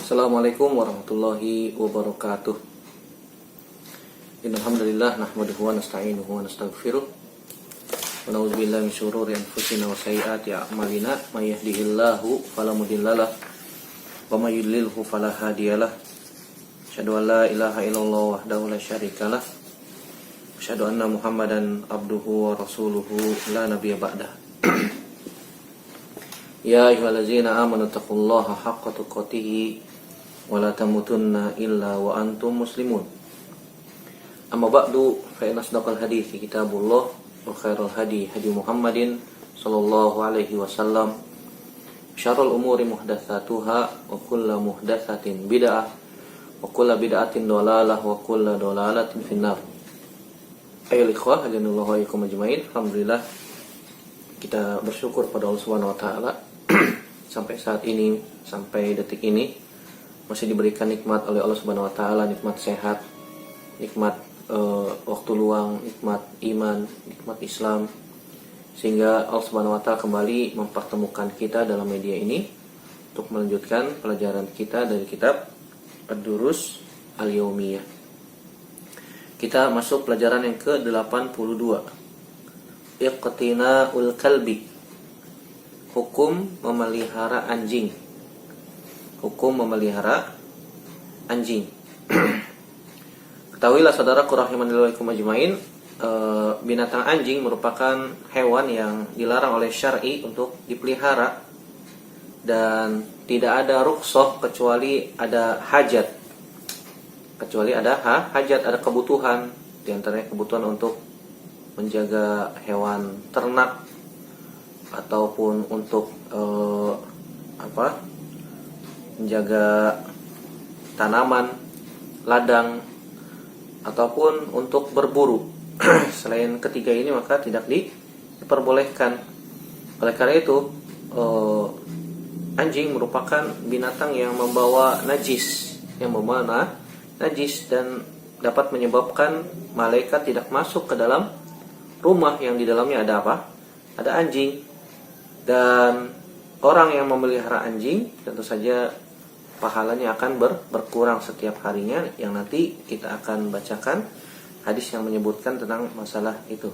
Assalamualaikum warahmatullahi wabarakatuh. Innalhamdulillah nahmaduhu wa nasta'inuhu wa nastaghfiruh. Wa na'udzubillahi min syururi anfusina wa sayyiati a'malina. May yahdihillahu fala mudhillalah wa may yudlilhu fala hadiyalah. Asyhadu an la ilaha illallah wahdahu la syarikalah. Asyhadu anna Muhammadan abduhu wa rasuluhu la nabiyya ba'dah. Ya ayyuhallazina amanu taqullaha haqqa tuqatih wa la tamutunna illa wa antum muslimun. Amma ba'du fa inna asdaqal hadithi kitabullah wa khairal hadi Muhammadin sallallahu alaihi wasallam. Syarrul umuri muhdatsatuha wa kullu muhdatsatin bid'ah wa kullu bid'atin dhalalah wa kullu dhalalatin finnar. Ayyuhal ikhwah, hadanallahu wa iyyakum ajmain. Alhamdulillah kita bersyukur pada Allah Subhanahu wa taala sampai saat ini, sampai detik ini masih diberikan nikmat oleh Allah Subhanahu wa taala, nikmat sehat, nikmat waktu luang, nikmat iman, nikmat Islam, sehingga Allah Subhanahu wa taala kembali mempertemukan kita dalam media ini untuk melanjutkan pelajaran kita dari kitab Ad-Durus Al-Yaumiyah. Kita masuk pelajaran yang ke-82. Iqtina'ul kalbi. Hukum memelihara anjing. Hukum memelihara anjing. Ketahuilah saudaraku rahimanillahi wa ajmain, binatang anjing merupakan hewan yang dilarang oleh syar'i untuk dipelihara dan tidak ada rukhsah kecuali ada hajat. Kecuali ada hajat, ada kebutuhan, di antaranya kebutuhan untuk menjaga hewan ternak ataupun untuk menjaga tanaman, ladang, ataupun untuk berburu. Selain ketiga ini maka tidak diperbolehkan. Oleh karena itu anjing merupakan binatang yang membawa najis, dan dapat menyebabkan malaikat tidak masuk ke dalam rumah yang di dalamnya ada apa? Ada anjing. Dan orang yang memelihara anjing tentu saja pahalanya akan berkurang setiap harinya, yang nanti kita akan bacakan hadis yang menyebutkan tentang masalah itu.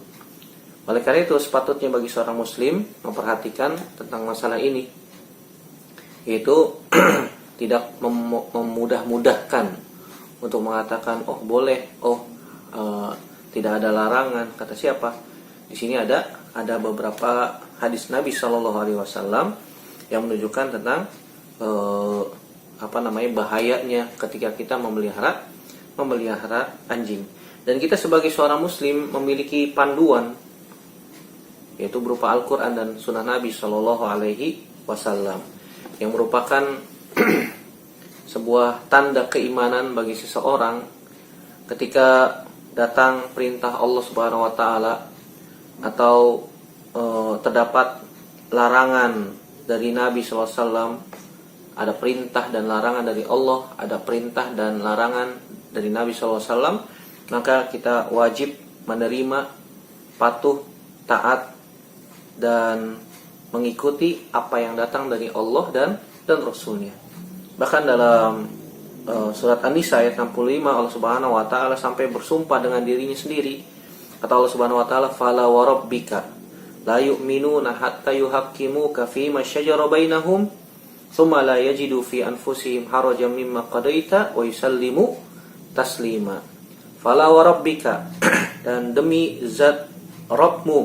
Oleh karena itu sepatutnya bagi seorang muslim memperhatikan tentang masalah ini, yaitu tidak memudah-mudahkan untuk mengatakan oh boleh, tidak ada larangan. Kata siapa? Di sini ada beberapa hadis Nabi Shallallahu Alaihi Wasallam yang menunjukkan tentang bahayanya ketika kita memelihara anjing. Dan kita sebagai seorang muslim memiliki panduan, yaitu berupa Al-Quran dan Sunnah Nabi Shallallahu Alaihi Wasallam, yang merupakan sebuah tanda keimanan bagi seseorang ketika datang perintah Allah Subhanahu Wa Taala atau terdapat larangan dari Nabi Sallallahu Alaihi Wasallam. Ada perintah dan larangan dari Allah, ada perintah dan larangan dari Nabi Sallallahu Alaihi Wasallam, maka kita wajib menerima, patuh, taat, dan mengikuti apa yang datang dari Allah dan Rasulnya. Bahkan dalam surat An-Nisa ayat 65 Allah Subhanahu Wa Taala sampai bersumpah dengan dirinya sendiri. Kata Allah Subhanahu Wa Taala, "Fala wa rabbika la yu'minuna hatta yuhaqqimuka fima syajara bainahum, thumma la yajidu fi anfusihim harajan mimma qadaita wa yusallimu taslima." Fala wa rabbika, dan demi zat Rabbmu,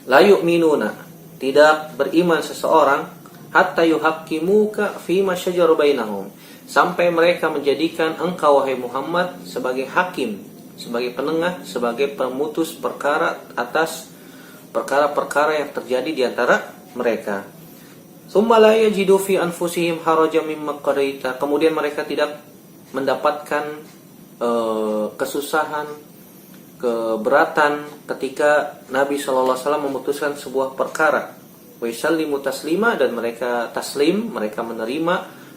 la yu'minuna, tidak beriman seseorang, hatta yuhaqqimuka fima syajara bainahum, sampai mereka menjadikan engkau wahai Muhammad sebagai hakim, sebagai penengah, sebagai pemutus perkara atas perkara-perkara yang terjadi di antara mereka. Tsumma la yajidu fi anfusihim harajan mimma qadaita, kemudian mereka tidak mendapatkan kesusahan, keberatan ketika Nabi sallallahu alaihi wasallam memutuskan sebuah perkara. Wa yusallimu taslima, dan mereka taslim, mereka menerima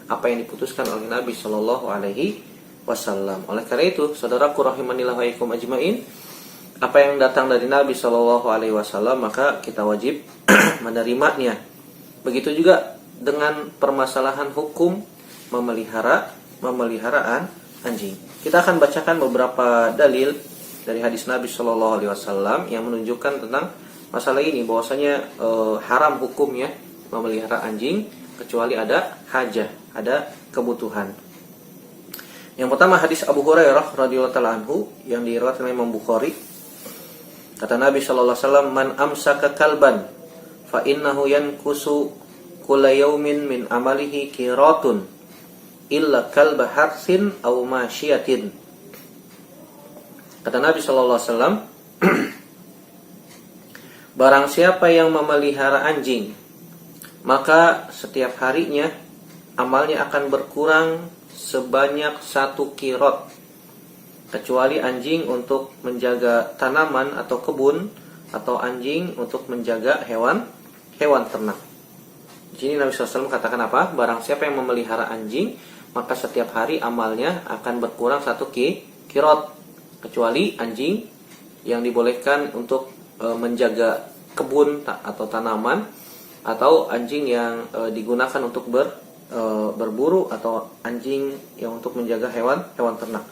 apa yang diputuskan oleh Nabi sallallahu alaihi wasallam. Oleh karena itu, saudaraku rahimanillah wa iyyakum ajmain, apa yang datang dari Nabi sallallahu alaihi wasallam maka kita wajib menerimanya. Begitu juga dengan permasalahan hukum memeliharaan anjing. Kita akan bacakan beberapa dalil dari hadis Nabi Shallallahu Alaihi Wasallam yang menunjukkan tentang masalah ini, bahwasanya haram hukumnya memelihara anjing kecuali ada hajah, ada kebutuhan. Yang pertama hadis Abu Hurairah radhiyallahu taala anhu yang diriwayatkan oleh Imam Bukhari. Kata Nabi Shallallahu Alaihi Wasallam, "Man amsaka kalban, fa innahu yankusu kulla yaumin min amalihi qiratun, illa kalba harsin aw masyiatin." Kata Nabi Shallallahu Alaihi Wasallam, barang siapa yang memelihara anjing, maka setiap harinya amalnya akan berkurang sebanyak 1 qirot, kecuali anjing untuk menjaga tanaman atau kebun, atau anjing untuk menjaga hewan ternak. Di sini Nabi SAW katakan apa? Barang siapa yang memelihara anjing, maka setiap hari amalnya akan berkurang 1 qirot, kecuali anjing yang dibolehkan untuk menjaga kebun atau tanaman, atau anjing yang digunakan untuk berburu, atau anjing yang untuk menjaga hewan ternak.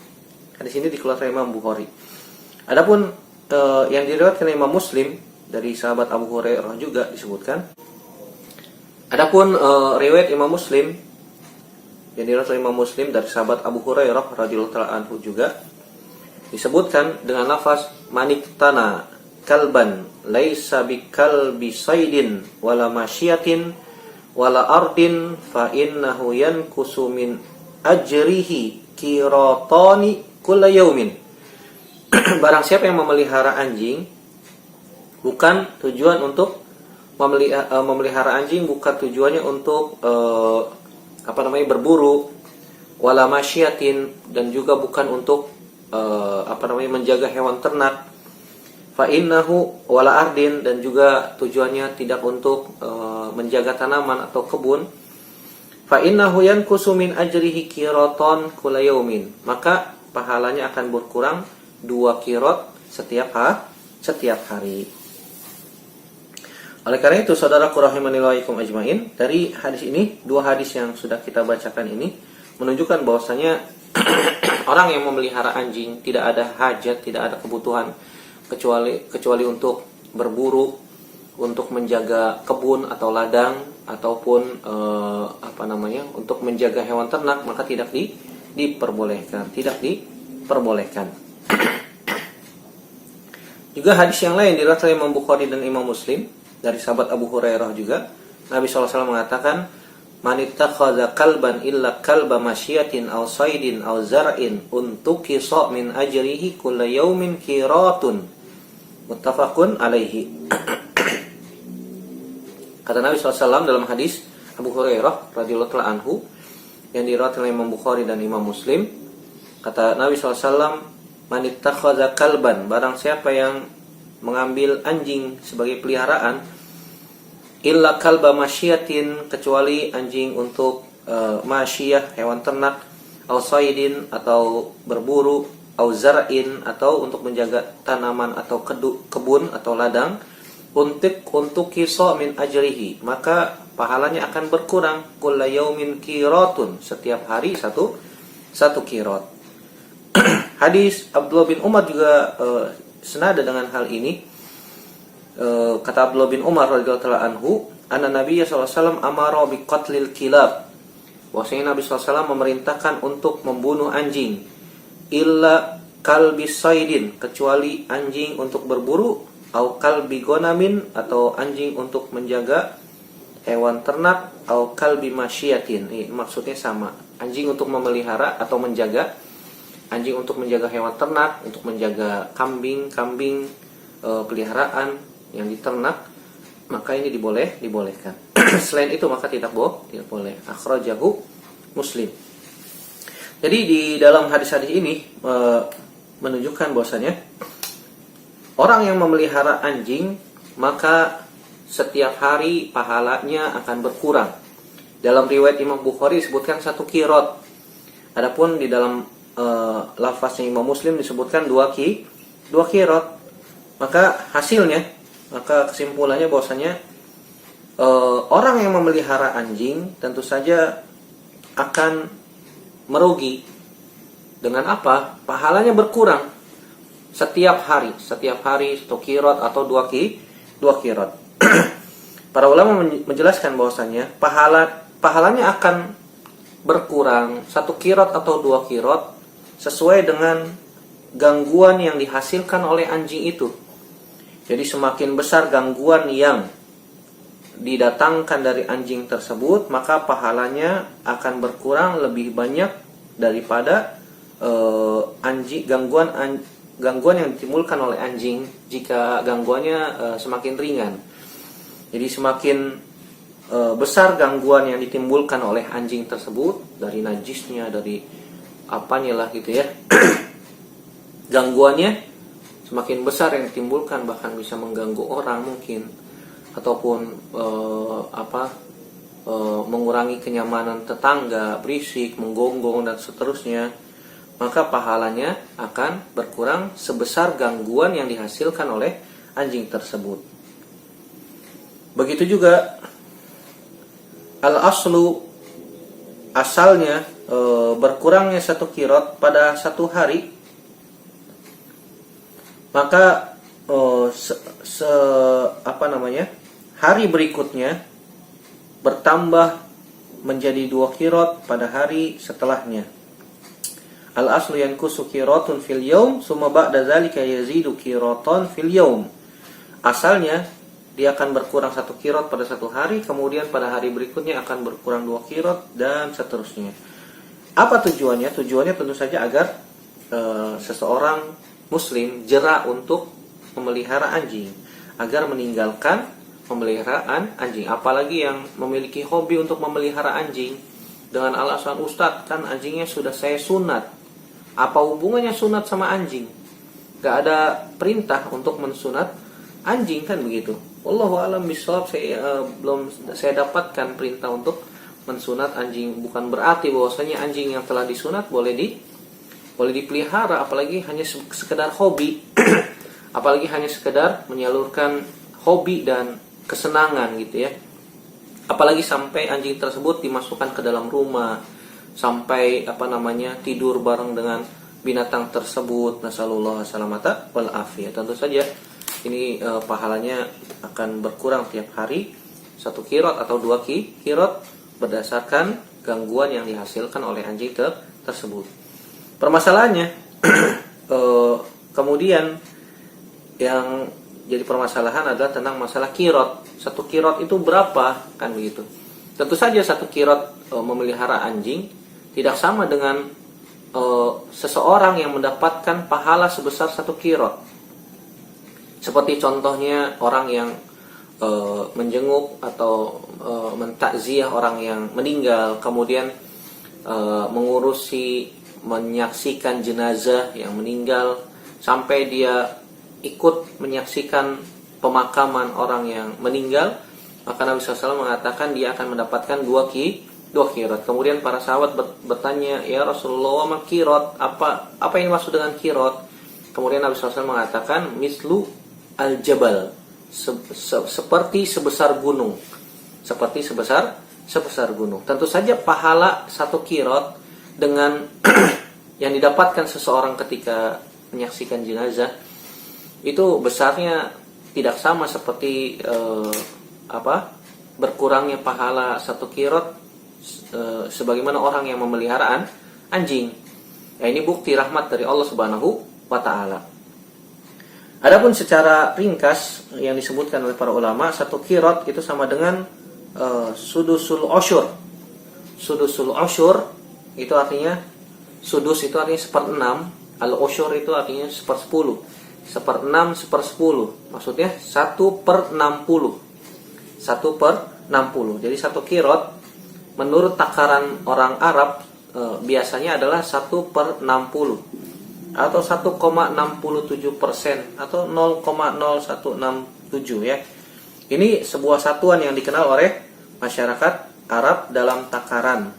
Di sini dikeluarkan Imam Bukhari. Adapun yang diriwayatkan Imam Muslim dari sahabat Abu Hurairah juga disebutkan. Adapun riwayat Imam Muslim yang diriwayatkan Imam Muslim dari sahabat Abu Hurairah radhiyallahu taala anhu juga disebutkan dengan lafaz maniktana kalban laisa bikalbi saidin wala masyiatin wala ardin fa innahu yankusu min ajrihi qiratani kulla yaumin. Barang siapa yang memelihara anjing, bukan tujuan untuk memelihara anjing, bukan tujuannya untuk berburu, wala masyiatin, dan juga bukan untuk menjaga hewan ternak, fa innahu wala ardin, dan juga tujuannya tidak untuk menjaga tanaman atau kebun, fa innahu yankusu min ajrihi qiratan kulla yaumin, maka pahalanya akan berkurang 2 qirot setiap hari. Oleh karena itu, saudaraku rahimani wa iyyakum ajmain, dari hadis ini, 2 hadis yang sudah kita bacakan ini menunjukkan bahwasanya orang yang memelihara anjing tidak ada hajat, tidak ada kebutuhan kecuali untuk berburu, untuk menjaga kebun atau ladang, ataupun untuk menjaga hewan ternak, maka tidak diperbolehkan. Juga hadis yang lain diriwayatkan Imam Bukhari dan Imam Muslim dari sahabat Abu Hurairah juga, Nabi SAW mengatakan, "Man ittakhadha kalban illa kalba masyiatin aw saidin aw zar'in untukisa min ajrihi kulla yaumin qiratun." Muttafaqun alaihi. Kata Nabi SAW dalam hadis Abu Hurairah radhiyallahu taala anhu yang diriwayatkan oleh Imam Bukhari dan Imam Muslim, kata Nabi SAW, "Man ittakhadha kalban," barang siapa yang mengambil anjing sebagai peliharaan, illa kalba masyiatin, kecuali anjing untuk masyiyah, hewan ternak, au saidin, atau berburu, au zar'in, atau untuk menjaga tanaman atau kebun atau ladang, untuk kisah min ajrihi, maka pahalanya akan berkurang kulla yaumin qiratun, setiap hari satu qirat. Hadis Abdullah bin Umar juga senada dengan hal ini. Kata Abdullah bin Umar radhiyallahu taala anhu, anna Nabi sallallahu alaihi wasallam amara bi qatlil kilab, bahwasanya Nabi sallallahu alaihi wasallam memerintahkan untuk membunuh anjing, illa kalbi saidin, kecuali anjing untuk berburu, au kalbi gonamin, atau anjing untuk menjaga hewan ternak, au kalbi masyiatin. Maksudnya sama, anjing untuk memelihara atau menjaga, anjing untuk menjaga hewan ternak, untuk menjaga kambing peliharaan yang diternak, maka ini dibolehkan. Selain itu maka tidak boleh. Akhrajahu Muslim. Jadi di dalam hadis-hadis ini menunjukkan bahwasanya orang yang memelihara anjing, maka setiap hari pahalanya akan berkurang. Dalam riwayat Imam Bukhari disebutkan 1 qirot. Adapun di dalam lafaznya Imam Muslim disebutkan 2 qirot. Maka kesimpulannya bahwasanya orang yang memelihara anjing tentu saja akan merugi. Dengan apa? Pahalanya berkurang setiap hari 1 kirot atau 2 kirot. Para ulama menjelaskan bahwasanya pahalanya akan berkurang 1 kirot atau 2 kirot sesuai dengan gangguan yang dihasilkan oleh anjing itu. Jadi semakin besar gangguan yang didatangkan dari anjing tersebut, maka pahalanya akan berkurang lebih banyak daripada gangguan yang ditimbulkan oleh anjing jika gangguannya semakin ringan. Jadi semakin besar gangguan yang ditimbulkan oleh anjing tersebut, dari najisnya, dari apanya lah gitu ya. Gangguannya semakin besar yang ditimbulkan, bahkan bisa mengganggu orang mungkin, ataupun mengurangi kenyamanan tetangga, berisik, menggonggong dan seterusnya, maka pahalanya akan berkurang sebesar gangguan yang dihasilkan oleh anjing tersebut. Begitu juga al-aslu, asalnya berkurangnya 1 kirot pada 1 hari, maka hari berikutnya bertambah menjadi 2 kirot pada hari setelahnya. Al-aslu yankusu kirotun fil yaum summa ba'da dzalika yazidu kiroton fil yaum. Asalnya dia akan berkurang 1 kirot pada 1 hari, kemudian pada hari berikutnya akan berkurang 2 kirot dan seterusnya. Apa tujuannya? Tujuannya tentu saja agar seseorang muslim jera untuk memelihara anjing, agar meninggalkan pemeliharaan anjing. Apalagi yang memiliki hobi untuk memelihara anjing dengan alasan, "Ustadz, kan anjingnya sudah saya sunat." Apa hubungannya sunat sama anjing? Gak ada perintah untuk mensunat anjing, kan begitu. Wallahu a'lam bishawab. Saya dapatkan perintah untuk mensunat anjing. Bukan berarti bahwasanya anjing yang telah disunat boleh dipelihara, apalagi hanya sekedar hobi. Apalagi hanya sekedar menyalurkan hobi dan kesenangan gitu ya. Apalagi sampai anjing tersebut dimasukkan ke dalam rumah, sampai tidur bareng dengan binatang tersebut. Nasallallahu salamata wal afiyah. Tentu saja ini pahalanya akan berkurang tiap hari 1 kirot atau 2 kirot berdasarkan gangguan yang dihasilkan oleh anjing tersebut. Permasalahannya kemudian yang jadi permasalahan adalah tentang masalah kirot. 1 kirot itu berapa, kan begitu. Tentu saja 1 kirot memelihara anjing tidak sama dengan seseorang yang mendapatkan pahala sebesar 1 kirot. Seperti contohnya orang yang menjenguk atau mentakziah orang yang meninggal, kemudian menyaksikan jenazah yang meninggal, sampai dia ikut menyaksikan pemakaman orang yang meninggal, maka Nabi SAW mengatakan dia akan mendapatkan 2 kirot. Kemudian para sahabat bertanya, "Ya Rasulullah, ma kirot? Apa yang dimaksud dengan kirot?" Kemudian Nabi SAW mengatakan, "Mislu al-jabal." Seperti sebesar gunung. Seperti sebesar gunung. Tentu saja pahala 1 kirot dengan yang didapatkan seseorang ketika menyaksikan jenazah itu besarnya tidak sama seperti berkurangnya pahala 1 kirot sebagaimana orang yang memelihara anjing. Ya, ini bukti rahmat dari Allah Subhanahu wa taala. Adapun secara ringkas yang disebutkan oleh para ulama, 1 kirot itu sama dengan sudusul usyur. Sudusul usyur itu artinya, sudus itu artinya 1/6, al-usyur itu artinya 1/10. 1/6, 1/10. Maksudnya 1/60. 1/60. Jadi 1 kirot menurut takaran orang Arab biasanya adalah 1/60 atau 1,67% atau 0,0167 ya. Ini sebuah satuan yang dikenal oleh masyarakat Arab dalam takaran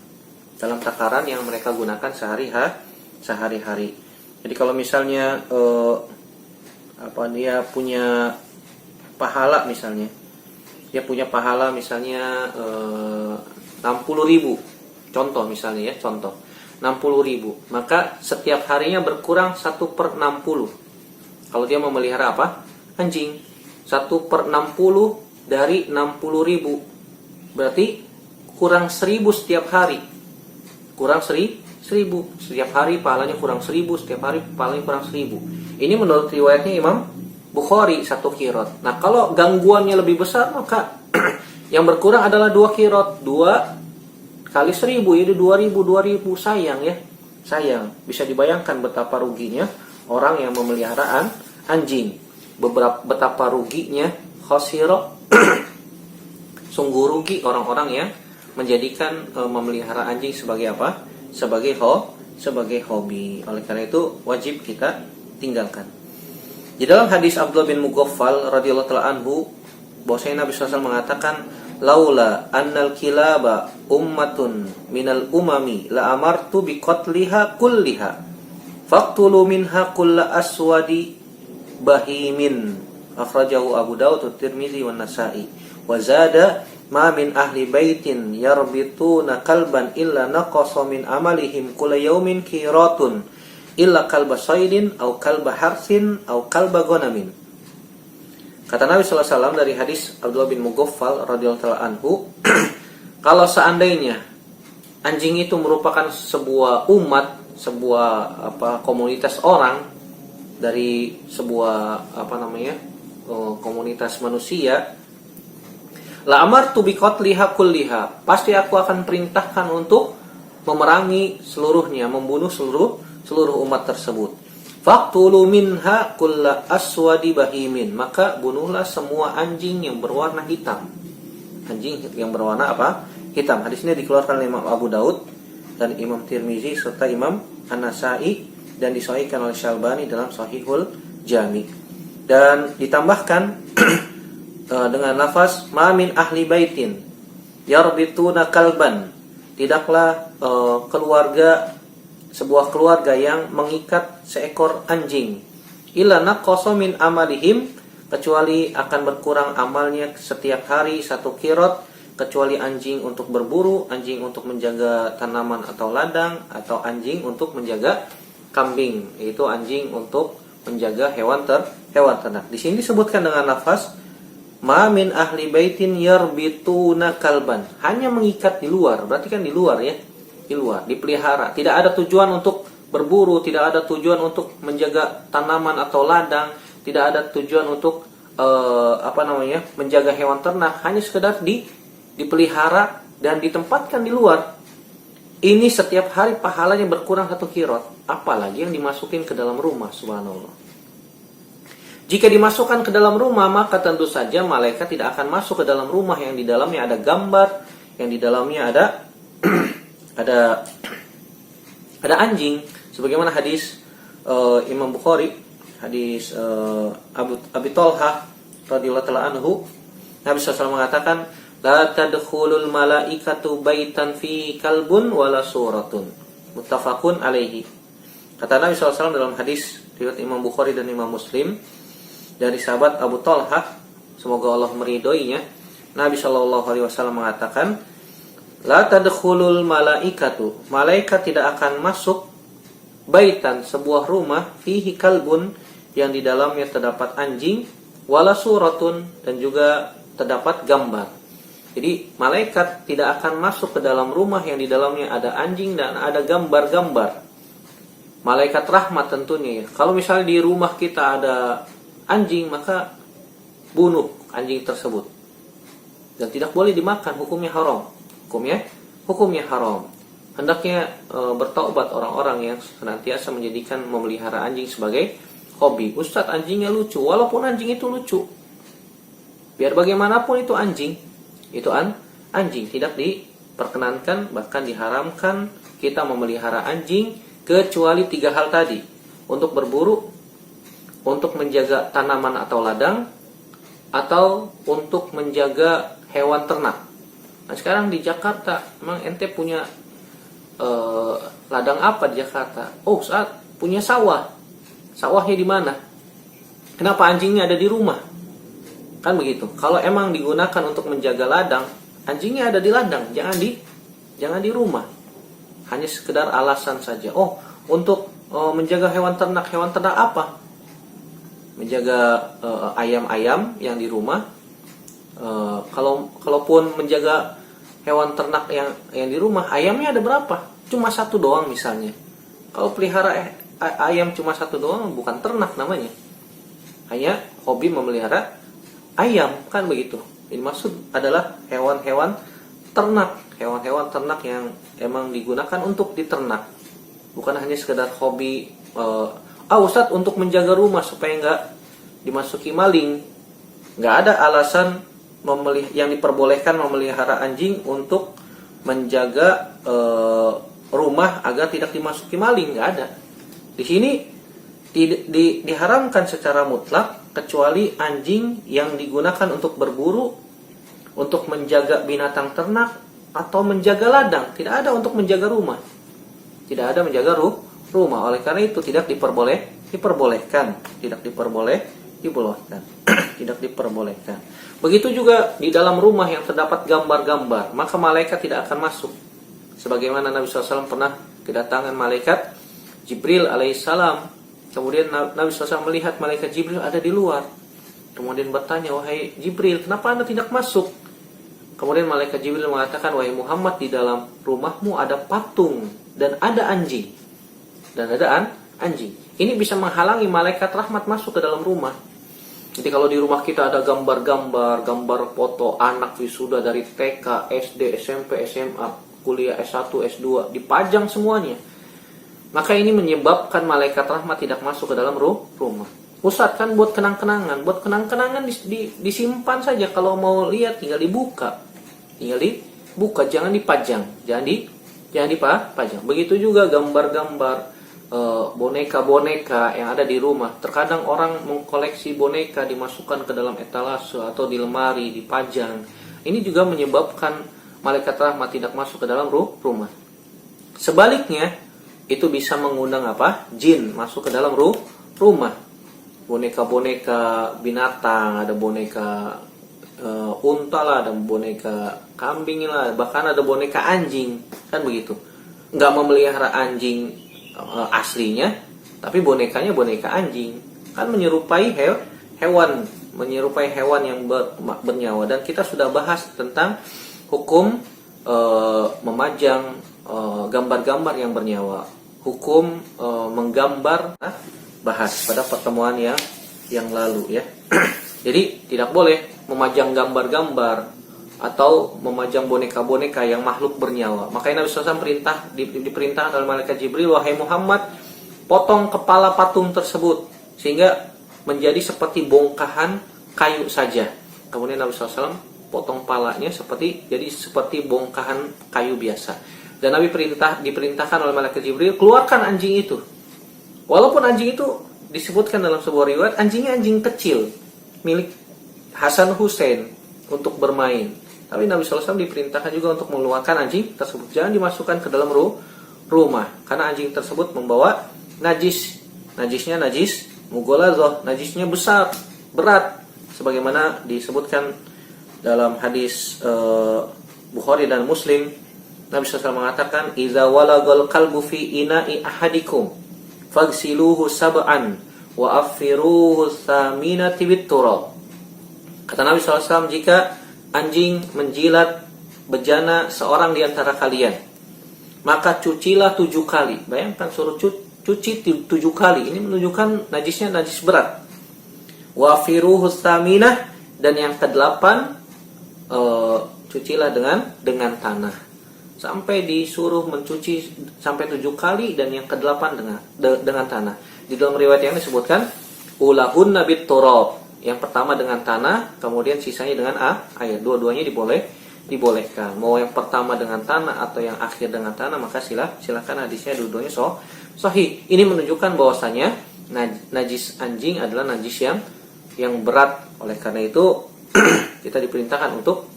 yang mereka gunakan sehari-hari. Jadi kalau misalnya dia punya pahala misalnya, 60.000. Contoh misalnya ya, contoh 60.000, maka setiap harinya berkurang 1/60. Kalau dia memelihara apa? Anjing. 1/60 dari 60.000, berarti kurang 1.000 setiap hari. Kurang 1.000 setiap hari, pahalanya kurang 1.000 setiap hari, pahalanya kurang 1.000. Ini menurut riwayatnya Imam Bukhari, 1 qirot. Nah, kalau gangguannya lebih besar, maka yang berkurang adalah 2 qirot. 2 kali 1.000 itu 2.000. Sayang ya. Sayang. Bisa dibayangkan betapa ruginya orang yang memelihara anjing. Betapa ruginya khosiro. Sungguh rugi orang-orang yang menjadikan memelihara anjing sebagai apa? Sebagai hobi. Oleh karena itu wajib kita tinggalkan. Di dalam hadis Abdullah bin Mughaffal radhiyallahu taala anhu, bahwasanya Nabi SAW mengatakan, laula annal kilaba ummatun minal umami la amartu bi qatliha kulliha faqtulu minha kulla aswadi bahimin. Akhrajahu Abu Dawud, Tirmizi, wa Nasa'i. Wa zada ma min ahli baitin yarbituna kalban illa naqasa min amalihim kulla yawmin qiratun illa kalba saydin au kalba harsin au kalba gonamin. Kata Nabi SAW dari hadis Abdullah bin Mughaffal radhiyallahu anhu, kalau seandainya anjing itu merupakan sebuah umat, sebuah komunitas orang dari sebuah komunitas manusia, la amartu bi qatliha kulliha, pasti aku akan perintahkan untuk memerangi seluruhnya, membunuh seluruh umat tersebut. Faqtulu minha kulla aswadi bahimin, maka bunuhlah semua anjing yang berwarna hitam. Anjing yang berwarna apa? Hitam. Hadis ini dikeluarkan oleh Imam Abu Daud dan Imam Tirmizi serta Imam An-Nasa'i dan disahihkan oleh Syalbani dalam Sahihul Jami. Dan ditambahkan dengan lafaz ma min ahli baitin yarbituna kalban, tidaklah sebuah keluarga yang mengikat seekor anjing, illa naqasa min amalihim, kecuali akan berkurang amalnya setiap hari 1 qirot, kecuali anjing untuk berburu, anjing untuk menjaga tanaman atau ladang, atau anjing untuk menjaga kambing, yaitu anjing untuk menjaga hewan ternak. Di sini disebutkan dengan lafaz ma min ahli baitin yarbituna kalban, hanya mengikat di luar, berarti kan di luar ya, di luar, dipelihara, tidak ada tujuan untuk berburu, tidak ada tujuan untuk menjaga tanaman atau ladang, tidak ada tujuan untuk menjaga hewan ternak, hanya sekedar dipelihara dan ditempatkan di luar. Ini setiap hari pahalanya berkurang 1 qirot, apalagi yang dimasukin ke dalam rumah. Subhanallah. Jika dimasukkan ke dalam rumah, maka tentu saja malaikat tidak akan masuk ke dalam rumah yang di dalamnya ada gambar, yang di dalamnya ada anjing, sebagaimana hadis Imam Bukhari, hadis Abi Thalhah radhiyallahu ta'ala anhu, Nabi SAW mengatakan, la tadkhulul malaikatu baitan fi kalbun wala suratun, muttafaqun alaihi. Kata Nabi SAW dalam hadis riwayat Imam Bukhari dan Imam Muslim dari sahabat Abu Thalhah, semoga Allah meridhoinya, Nabi SAW mengatakan, la tadkhulul malaikatu, malaikat tidak akan masuk baitan, sebuah rumah, fihi kalbun, yang di dalamnya terdapat anjing, wala suratun, dan juga terdapat gambar. Jadi malaikat tidak akan masuk ke dalam rumah yang di dalamnya ada anjing dan ada gambar-gambar. Malaikat rahmat tentunya ya. Kalau misalnya di rumah kita ada anjing, maka bunuh anjing tersebut. Dan tidak boleh dimakan, hukumnya haram. Hukumnya haram. Hendaknya bertaubat orang-orang yang senantiasa menjadikan memelihara anjing sebagai hobi. Ustadz, anjingnya lucu, walaupun anjing itu lucu, biar bagaimanapun itu anjing, anjing tidak diperkenankan, bahkan diharamkan kita memelihara anjing, kecuali 3 hal tadi: untuk berburu, untuk menjaga tanaman atau ladang, atau untuk menjaga hewan ternak. Nah, sekarang di Jakarta, emang ente punya ladang apa di Jakarta? Oh, saat punya sawah. Sawahnya di mana? Kenapa anjingnya ada di rumah? Kan begitu. Kalau emang digunakan untuk menjaga ladang, anjingnya ada di ladang, jangan di rumah. hanya sekedar alasan saja. Oh, untuk menjaga hewan ternak apa? Menjaga ayam-ayam yang di rumah. Kalaupun menjaga hewan ternak yang di rumah, ayamnya ada berapa? Cuma satu doang misalnya. Kalau pelihara ayam cuma satu doang, bukan ternak namanya. Hanya hobi memelihara ayam, kan begitu. Ini maksud adalah hewan-hewan ternak, hewan-hewan ternak yang emang digunakan untuk diternak. Bukan hanya sekedar hobi, Ustadz untuk menjaga rumah supaya nggak dimasuki maling. Nggak ada alasan yang diperbolehkan memelihara anjing untuk menjaga rumah agar tidak dimasuki maling, nggak ada. Di sini diharamkan secara mutlak kecuali anjing yang digunakan untuk berburu, untuk menjaga binatang ternak atau menjaga ladang. Tidak ada untuk menjaga rumah. Tidak ada menjaga rumah. Oleh karena itu tidak diperbolehkan. Tidak diperbolehkan. Begitu juga di dalam rumah yang terdapat gambar-gambar, maka malaikat tidak akan masuk. Sebagaimana Nabi SAW pernah kedatangan malaikat Jibril alaihissalam. Kemudian Nabi SAW melihat malaikat Jibril ada di luar. Kemudian bertanya, wahai Jibril, kenapa Anda tidak masuk? Kemudian malaikat Jibril mengatakan, wahai Muhammad, di dalam rumahmu ada patung dan ada anjing. Ini bisa menghalangi malaikat rahmat masuk ke dalam rumah. Jadi kalau di rumah kita ada gambar foto anak wisuda dari TK, SD, SMP, SMA, kuliah S1, S2, dipajang semuanya. Maka ini menyebabkan malaikat rahmat tidak masuk ke dalam rumah. Ustadz, kan buat kenang-kenangan. Buat kenang-kenangan disimpan saja. Kalau mau lihat tinggal dibuka. Jangan dipajang. Jangan dipajang. Begitu juga gambar-gambar boneka-boneka yang ada di rumah. Terkadang orang mengkoleksi boneka, dimasukkan ke dalam etalase atau di lemari, dipajang. Ini juga menyebabkan malaikat rahmat tidak masuk ke dalam rumah. Sebaliknya, itu bisa mengundang jin masuk ke dalam rumah. Boneka-boneka binatang, ada boneka unta lah, ada boneka kambing lah, bahkan ada boneka anjing, kan begitu. Nggak memelihara anjing aslinya, tapi bonekanya boneka anjing, kan menyerupai hewan yang bernyawa. Dan kita sudah bahas tentang hukum memajang gambar-gambar yang bernyawa, hukum menggambar, bahas pada pertemuan yang lalu ya. Jadi tidak boleh memajang gambar-gambar atau memajang boneka-boneka yang makhluk bernyawa. Makanya Nabi SAW diperintahkan oleh malaikat Jibril, wahai Muhammad, potong kepala patung tersebut sehingga menjadi seperti bongkahan kayu saja. Kemudian Nabi SAW potong palanya seperti bongkahan kayu biasa. Dan Nabi diperintahkan oleh malaikat Jibril, keluarkan anjing itu. Walaupun anjing itu disebutkan dalam sebuah riwayat anjingnya anjing kecil milik Hasan Hussein untuk bermain. Tapi Nabi SAW diperintahkan juga untuk mengeluarkan anjing tersebut. Jangan dimasukkan ke dalam rumah, karena anjing tersebut membawa najis. Najisnya najis mughaladzah, najisnya besar, berat. Sebagaimana disebutkan dalam hadis Bukhari dan Muslim, Nabi SAW mengatakan, "Idza walagal qalbu fi ina'i ahadikum, faghsiluhu sab'an wa affiruhu tsaminati bit-turab." Kata Nabi SAW, jika anjing menjilat bejana seorang di antara kalian, maka cucilah 7 kali. Bayangkan suruh cuci 7 kali. Ini menunjukkan najisnya najis berat. Wa affiruhu tsaminah, dan yang ke-8 cucilah dengan tanah. Sampai disuruh mencuci sampai 7 kali, dan yang ke-8 dengan tanah. Di dalam riwayat yang disebutkan ulahunna bit-turab. Yang pertama dengan tanah, kemudian sisanya dengan air. Dua-duanya dibolehkan. Mau yang pertama dengan tanah atau yang akhir dengan tanah, maka silakan, hadisnya dua-duanya sahih. Ini menunjukkan bahwasanya najis anjing adalah najis yang berat. Oleh karena itu kita diperintahkan untuk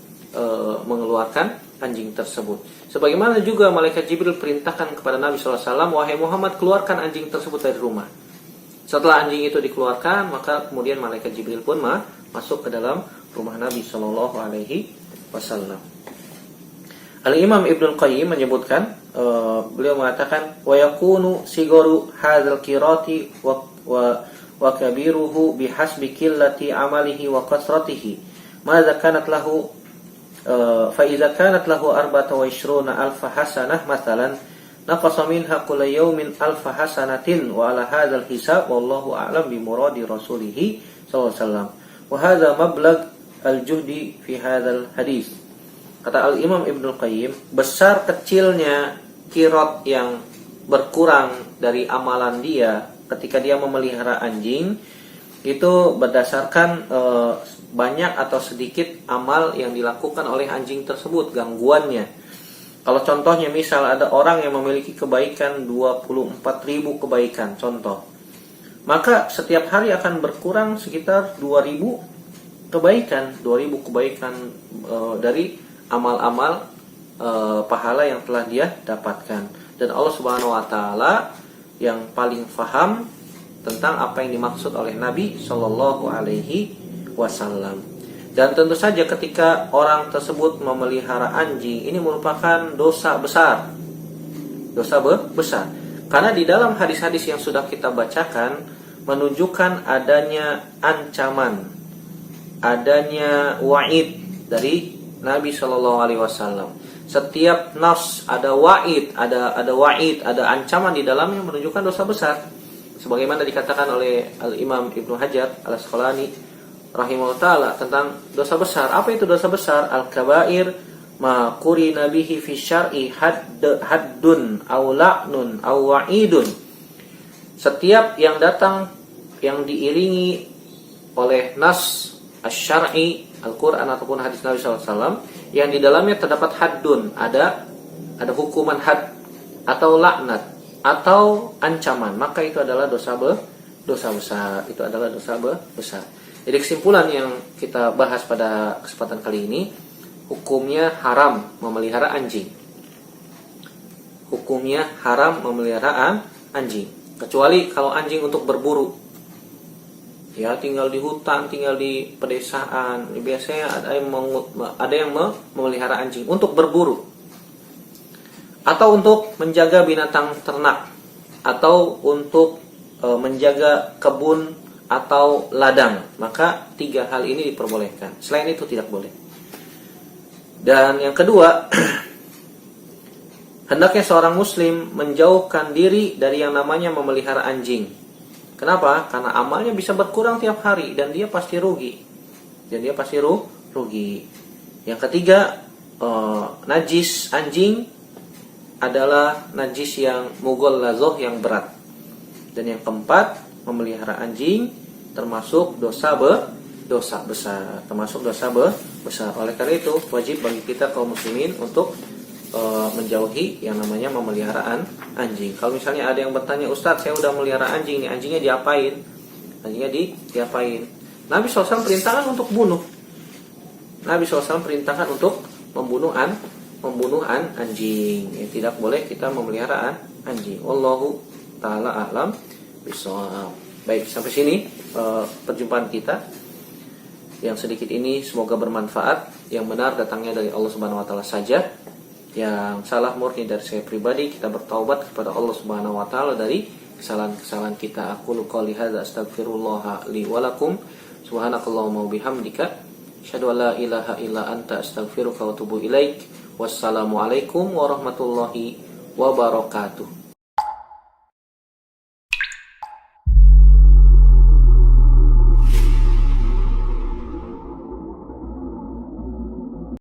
mengeluarkan anjing tersebut. Sebagaimana juga malaikat Jibril perintahkan kepada Nabi SAW, wahai Muhammad, keluarkan anjing tersebut dari rumah. Setelah anjing itu dikeluarkan, maka kemudian malaikat Jibril pun masuk ke dalam rumah Nabi SAW. Al-Imam Ibnul Qayyim menyebutkan beliau mengatakan wa yakunu sigaru hadzal qirati wa kabiruhu bihasbi qillati amalihi wa kasratihi madza kanat lahu fa idza kanat lahu 24 alf hasanah mathalan naqasa minha kulla yawmin alf hasanatin wa ala hadzal hisab wallahu a'lam bi muradi rasulih sallallahu alaihi wasallam wa hadza mablagh al-juhdi fi hadzal hadis. Kata Al-Imam Ibnu Qayyim, besar kecilnya qirot yang berkurang dari amalan dia ketika dia memelihara anjing itu berdasarkan banyak atau sedikit amal yang dilakukan oleh anjing tersebut, gangguannya. Kalau contohnya misal ada orang yang memiliki kebaikan 24.000 kebaikan contoh, maka setiap hari akan berkurang sekitar 2.000 kebaikan, 2.000 kebaikan dari amal-amal pahala yang telah dia dapatkan. Dan Allah Subhanahu wa taala yang paling faham tentang apa yang dimaksud oleh Nabi Shallallahu alaihi wasallam. Dan tentu saja ketika orang tersebut memelihara anjing, ini merupakan dosa besar. Dosa besar. Karena di dalam hadis-hadis yang sudah kita bacakan menunjukkan adanya ancaman, adanya wa'id dari Nabi Shallallahu alaihi wasallam. Setiap nas ada wa'id, ada wa'id, ada ancaman di dalamnya menunjukkan dosa besar. Sebagaimana dikatakan oleh Al-Imam Ibnu Hajar Al-Asqalani rahimahullah ta'ala tentang dosa besar. Apa itu dosa besar? Al-kabair ma qurina bihi fi syar'i haddun aw la'nun aw wa'idun. Setiap yang datang yang diiringi oleh nas asy-syar'i, Al-Qur'an ataupun hadis Nabi SAW yang di dalamnya terdapat haddun, ada hukuman had atau laknat atau ancaman, maka itu adalah dosa besar. Itu adalah dosa besar. Jadi kesimpulan yang kita bahas pada kesempatan kali ini, hukumnya haram memelihara anjing. Hukumnya haram memelihara anjing, kecuali kalau anjing untuk berburu. Ya, tinggal di hutan, tinggal di pedesaan. Biasanya ada yang memelihara anjing untuk berburu, atau untuk menjaga binatang ternak, atau untuk menjaga kebun atau ladang. Maka 3 hal ini diperbolehkan. Selain itu tidak boleh. Dan yang kedua, hendaknya seorang muslim menjauhkan diri dari yang namanya memelihara anjing. Kenapa? Karena amalnya bisa berkurang tiap hari dan dia pasti rugi. Yang ketiga, najis anjing adalah najis yang mughallazoh, yang berat. Dan yang keempat, memelihara anjing termasuk dosa besar. Oleh karena itu wajib bagi kita kaum muslimin untuk menjauhi yang namanya memeliharaan anjing. Kalau misalnya ada yang bertanya, Ustadz, saya udah melihara anjing, nih anjingnya diapain? Diapain? Nabi SAW perintahkan untuk bunuh. Nabi SAW perintahkan untuk membunuh anjing. Ya, tidak boleh kita memelihara anjing. Wallahu ta'ala a'lam bishawab. Baik, sampai sini perjumpaan kita. Yang sedikit ini semoga bermanfaat. Yang benar datangnya dari Allah Subhanahu wa taala saja. Yang salah murni dari saya pribadi. Kita bertaubat kepada Allah Subhanahu wa taala dari kesalahan-kesalahan kita. Aqulu qouli hadza astaghfirullah li wa lakum. Subhanakallahumma wa bihamdika asyhadu an la ilaha illa anta astaghfiruka wa atubu ilaik. Wassalamualaikum warahmatullahi wabarakatuh.